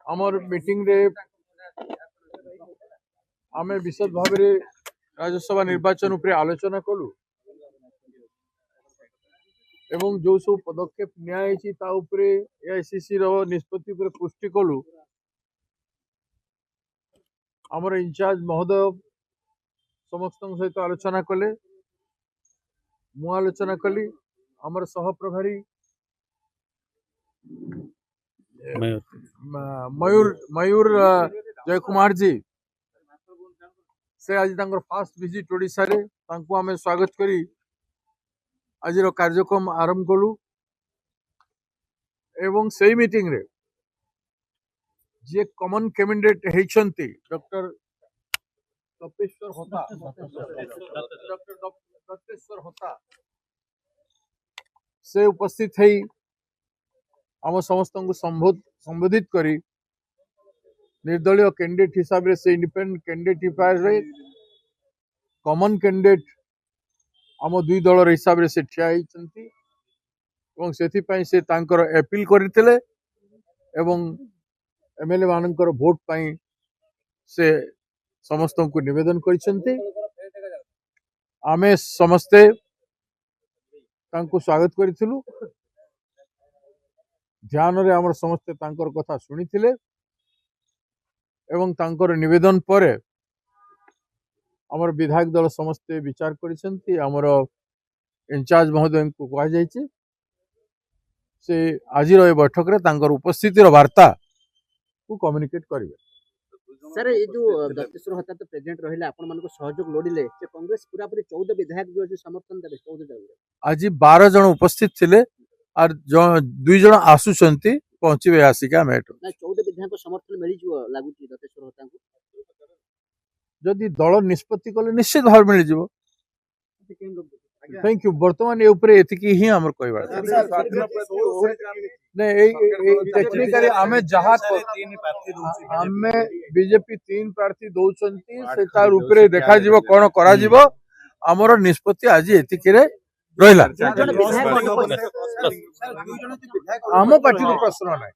आमर मीटिंग रे आमे विशद भाव में राज्यसभा निर्वाचन उपरे आलोचना कलु एवं जो सब पदक्षेप निया एआईसीसी रो निष्पत्ति उपरे पुष्टि कलु आमर इंचार्ज महोदय समस्त सहित आलोचना कले मु आलोचना कली आमर सह प्रभारी मयूर जय कुमार जी से आज फास्ट विजिट ओडिशा रे तांको आमे स्वागत करी आज कार्यक्रम आरंभ कलु एवं सही मीटिंग रे जे कॉमन कैंडिडेट हेचंती डॉक्टर दत्तेश्वर होता डॉक्टर दत्तेश्वर होता से उपस्थित है आम समस्त को संबोधित करी निर्दलीय कैंडिडेट हिसाब से इंडिपेंडेंट कैंडिडेट हिसाब कॉमन कैंडिडेट आम दुई दल हिसाब से ठिया से अपील करते एमएलए मानकर भोट पाई से समस्त को निवेदन करिसेंती आमे समस्ते तांको स्वागत करिथिलु ध्यान रे हमर समस्ते तांकर कथा सुनिथिले एवं तांकर निवेदन पर हमर विधायक दल समस्ते विचार करिसेंती हमर इंचार्ज महोदय को कहा जायछि से आज रो बैठक रे तांकर उपस्थिति रो वार्ता को कम्युनिकेट करिवे। सर ये जो दत्तेश्वर होता तो प्रेसिडेंट रहिले आपण मानको सहयोग लोडिले से कांग्रेस पूरा पूरी 14 विधायक जो समर्थन देबे 14 जन आज 12 जन उपस्थित थिले और दुई जन आसुचंती पहुंचीबे आसिका मेट ना 14 विधायक को समर्थन मिली जो लागुची दत्तेश्वर होता को जदि दल निष्पत्ति कले निश्चित भाव मिल जिवो। थैंक यू वर्तमान ए ऊपर एतिकी ही हमर कहबा ने टेक्निकली हमें जहां हमें बीजेपी 3 प्रार्थी दउचंती से तार ऊपर देखा जिवो कोन करा जिवो हमर निष्पत्ति आज एतिकी रे रहिला हम पार्टी को प्रश्न नै।